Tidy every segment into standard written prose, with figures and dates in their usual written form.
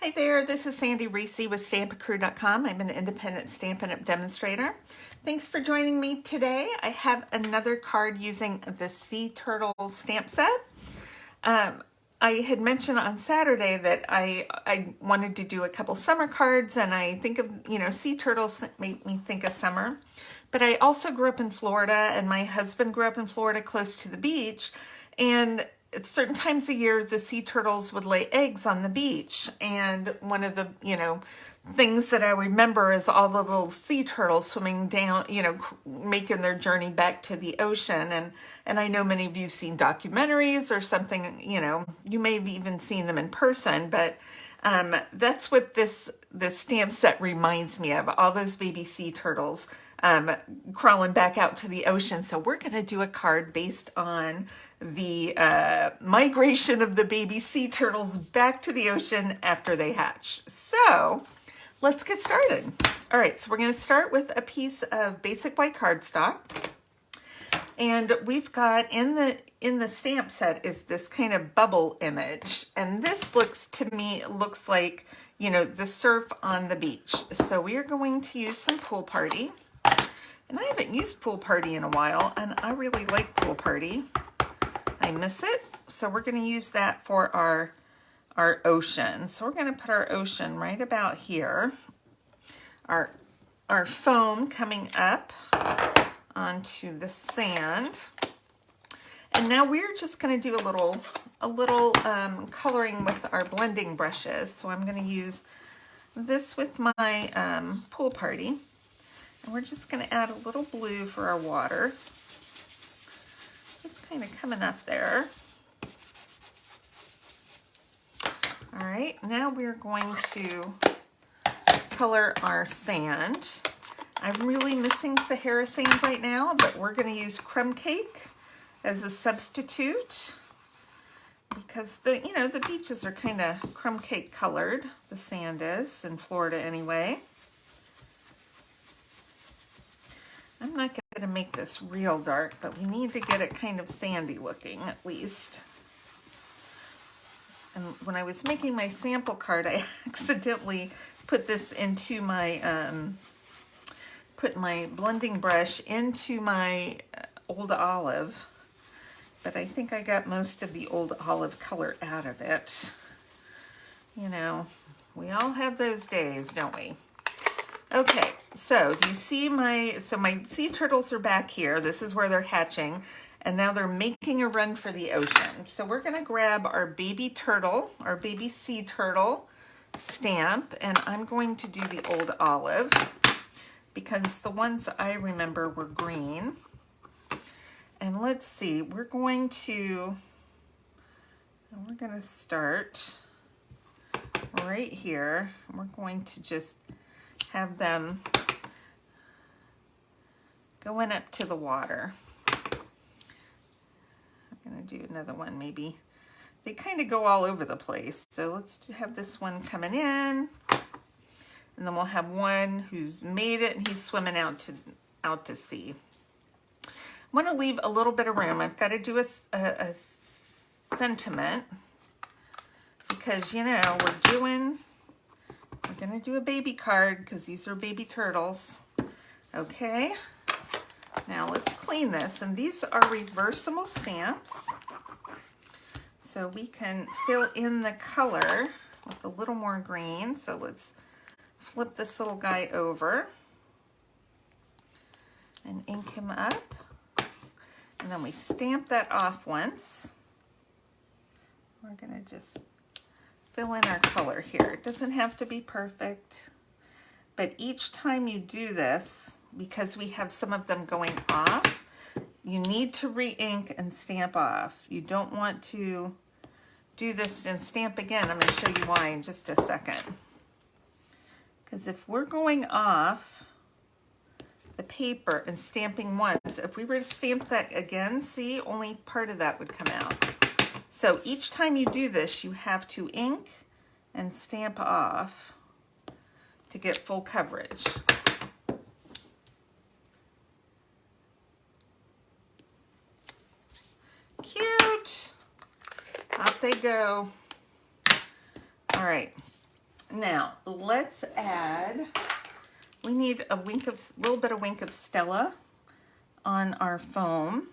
Hi there, this is Sandy Reese with Stampacrew.com. I'm an independent Stampin' Up! Demonstrator. Thanks for joining me today. I have another card using the Sea Turtle stamp set. I had mentioned on Saturday that I wanted to do a couple summer cards, and I think of, sea turtles that make me think of summer. But I also grew up in Florida, and my husband grew up in Florida close to the beach, and at certain times of year, the sea turtles would lay eggs on the beach. And one of the, things that I remember is all the little sea turtles swimming down, making their journey back to the ocean. And I know many of you have seen documentaries or something, you may have even seen them in person, but that's what this stamp set reminds me of, all those baby sea turtles crawling back out to the ocean. So we're going to do a card based on the migration of the baby sea turtles back to the ocean after they hatch. So let's get started. All right, so we're going to start with a piece of basic white cardstock. And we've got in the stamp set is this kind of bubble image. And this looks like, the surf on the beach. So we are going to use some Pool Party. And I haven't used Pool Party in a while, and I really like Pool Party. I miss it. So we're going to use that for our ocean. So we're going to put our ocean right about here. Our foam coming up onto the sand. And now we're just going to do a little coloring with our blending brushes. So I'm going to use this with my Pool Party. And we're just going to add a little blue for our water. Just kind of coming up there. All right, now we're going to color our sand. I'm really missing Sahara sand right now, but we're going to use crumb cake as a substitute because the beaches are kind of crumb cake colored. The sand is in Florida anyway. I'm not going to make this real dark, but we need to get it kind of sandy looking at least. And when I was making my sample card, I accidentally put this into my, put my blending brush into my Old Olive, but I think I got most of the Old Olive color out of it. We all have those days, don't we? Okay, so do you see my sea turtles are back here. This is where they're hatching, and now they're making a run for the ocean. So we're gonna grab our baby turtle, our baby sea turtle stamp, and I'm going to do the Old Olive because the ones I remember were green. And let's see, we're gonna start right here. We're going to just have them going up to the water. I'm going to do another one maybe. They kind of go all over the place. So let's have this one coming in. And then we'll have one who's made it and he's swimming out to sea. I want to leave a little bit of room. I've got to do a sentiment because, we're going to do a baby card because these are baby turtles. Okay, now let's clean this. And these are reversible stamps. So we can fill in the color with a little more green. So let's flip this little guy over and ink him up. And then we stamp that off once. We're going to just fill in our color here. It doesn't have to be perfect, but each time you do this, because we have some of them going off, you need to re-ink and stamp off. You don't want to do this and stamp again. I'm going to show you why in just a second. Because if we're going off the paper and stamping once, if we were to stamp that again, see, only part of that would come out. So each time you do this, you have to ink and stamp off to get full coverage. Cute. Off they go. All right. Now let's add, we need a little bit of Wink of Stella on our foam,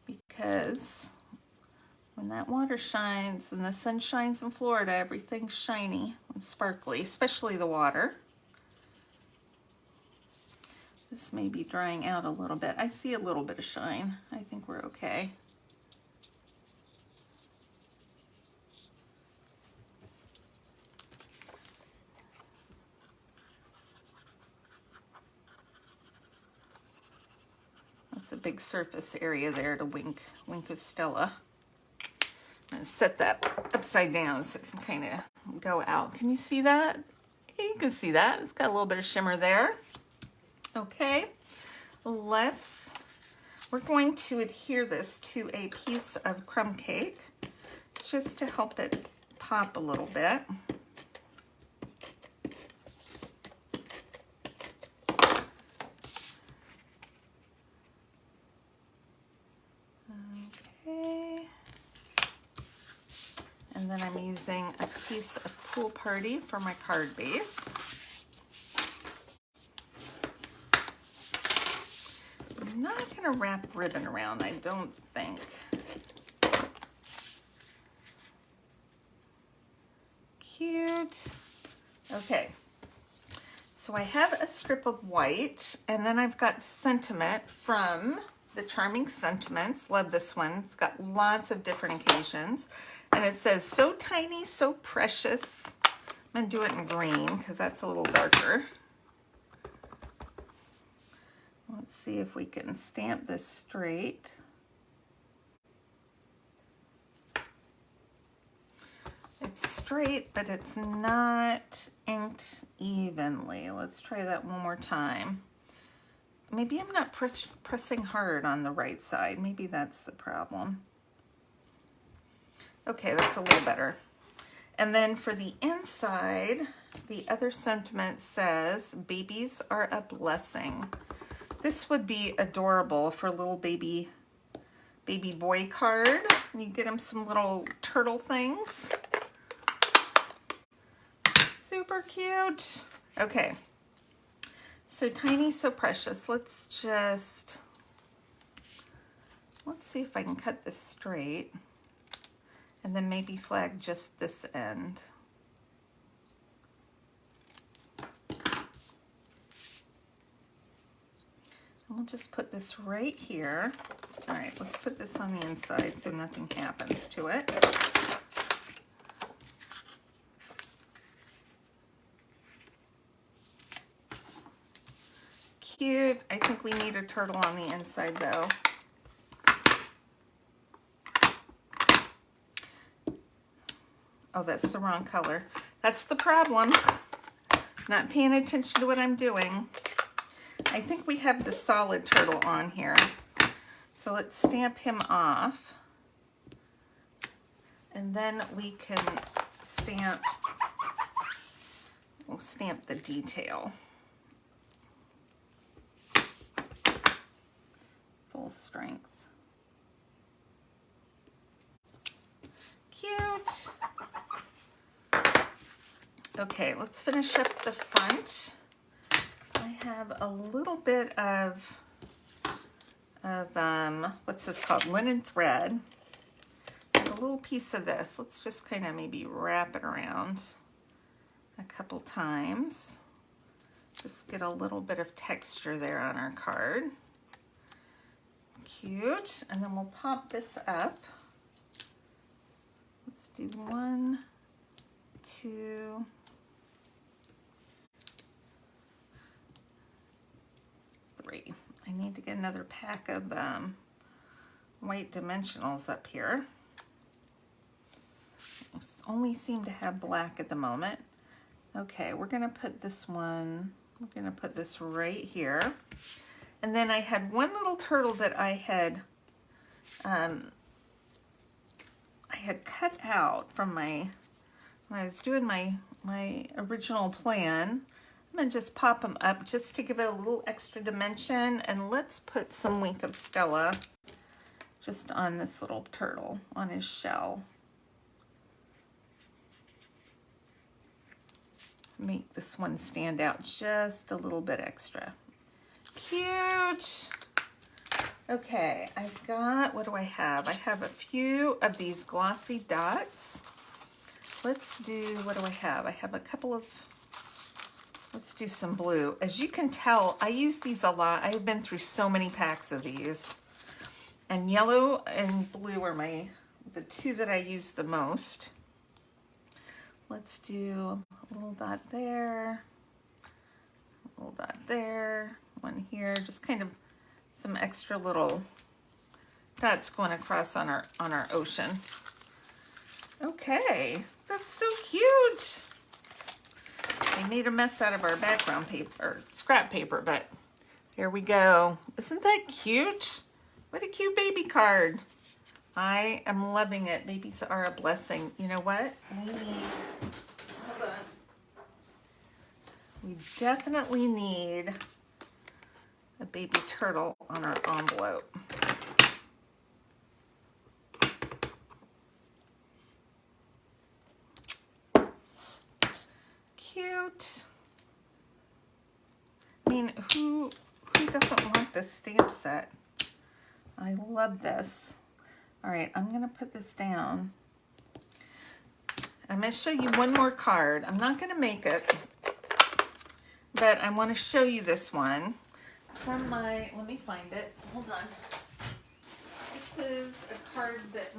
because when that water shines and the sun shines in Florida, everything's shiny and sparkly, especially the water. This may be drying out a little bit. I see a little bit of shine. I think we're okay. That's a big surface area there to Wink of Stella. And set that upside down so it can kind of go out. Can you see that? Yeah, you can see that. It's got a little bit of shimmer there. Okay, we're going to adhere this to a piece of crumb cake just to help it pop a little bit. Okay, and then I'm using a piece of Pool Party for my card base. I'm not going to wrap ribbon around, I don't think. Cute. Okay, so I have a strip of white, and then I've got Sentiment from the Charming Sentiments. Love this one. It's got lots of different occasions, and it says, so tiny, so precious. I'm going to do it in green because that's a little darker. Let's see if we can stamp this straight. It's straight, but it's not inked evenly. Let's try that one more time. Maybe I'm not pressing hard on the right side. Maybe that's the problem. Okay, that's a little better. And then for the inside, the other sentiment says, babies are a blessing. This would be adorable for a little baby boy card. You get him some little turtle things. Super cute. Okay, so tiny, so precious. Let's see if I can cut this straight and then maybe flag just this end. We'll just put this right here. All right, let's put this on the inside so nothing happens to it. Cute. I think we need a turtle on the inside though. Oh, that's the wrong color. That's the problem. Not paying attention to what I'm doing. I think we have the solid turtle on here. So let's stamp him off. And then we can we'll stamp the detail. Full strength. Cute. Okay, let's finish up the front. I have a little bit of what's this called? Linen thread. And a little piece of this. Let's just kind of maybe wrap it around a couple times. Just get a little bit of texture there on our card. Cute. And then we'll pop this up. Let's do 1, 2, 3. I need to get another pack of white dimensionals up here. I only seem to have black at the moment. Okay, we're gonna put this right here. And then I had one little turtle that I had cut out from when I was doing my original plan. I'm gonna just pop them up just to give it a little extra dimension. And let's put some Wink of Stella just on this little turtle, on his shell. make this one stand out just a little bit extra. Cute. Okay, I've got, what do I have? I have a few of these glossy dots. Let's do, what do I have? I have a couple of, let's do some blue. As you can tell, I use these a lot. I've been through so many packs of these. And yellow and blue are the two that I use the most. Let's do a little dot there, a little dot there, one here, just kind of some extra little dots going across on our ocean. Okay, that's so cute. I made a mess out of our background paper, or scrap paper, but here we go. Isn't that cute? What a cute baby card. I am loving it. Babies are a blessing. You know what? Hold on. We definitely need a baby turtle on our envelope. Cute. I mean, who doesn't want this stamp set? I love this. All right, I'm gonna put this down. I'm gonna show you one more card. I'm not gonna make it, but I wanna show you this one from my, let me find it, hold on. This is a card that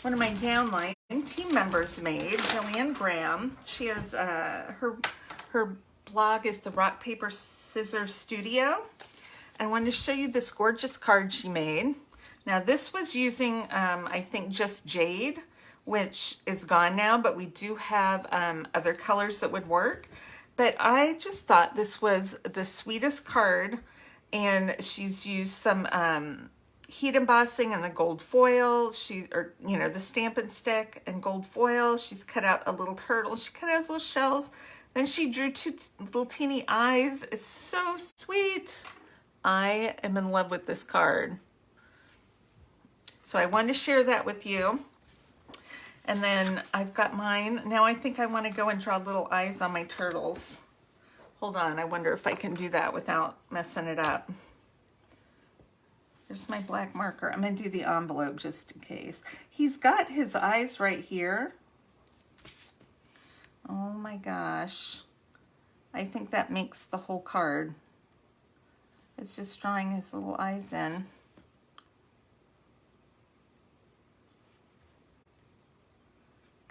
one of my downline team members made, Joanne Graham. She has, her blog is the Rock, Paper, Scissors Studio. I wanted to show you this gorgeous card she made. Now this was using, I think, just jade, which is gone now, but we do have other colors that would work. But I just thought this was the sweetest card, and she's used some heat embossing and the gold foil. The Stampin' Stick and gold foil. She's cut out a little turtle. She cut out his little shells. Then she drew two little teeny eyes. It's so sweet. I am in love with this card. So I wanted to share that with you. And then I've got mine. Now I think I want to go and draw little eyes on my turtles. Hold on, I wonder if I can do that without messing it up. There's my black marker. I'm going to do the envelope just in case. He's got his eyes right here. Oh my gosh. I think that makes the whole card. It's just drawing his little eyes in.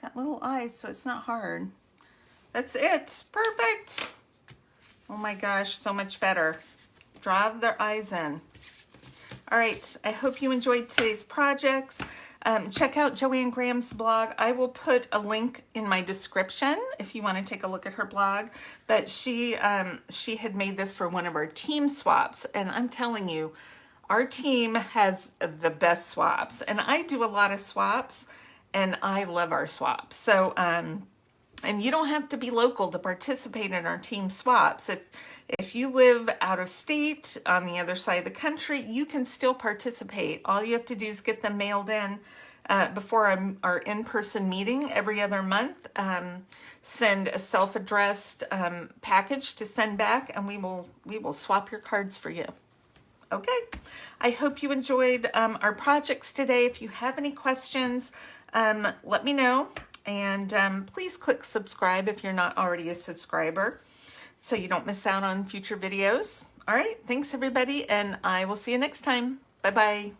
Got little eyes, so it's not hard. That's it. Perfect. Oh my gosh, so much better. Draw their eyes in. All right, I hope you enjoyed today's projects. Check out Joanne Graham's blog. I will put a link in my description if you want to take a look at her blog. But she had made this for one of our team swaps, and I'm telling you, our team has the best swaps. And I do a lot of swaps, and I love our swaps. So, and you don't have to be local to participate in our team swaps. If you live out of state on the other side of the country, you can still participate. All you have to do is get them mailed in before our in-person meeting every other month. Send a self-addressed package to send back, and we will swap your cards for you. Okay, I hope you enjoyed our projects today. If you have any questions, let me know. And please click subscribe if you're not already a subscriber so you don't miss out on future videos. All right, thanks everybody, and I will see you next time. Bye-bye.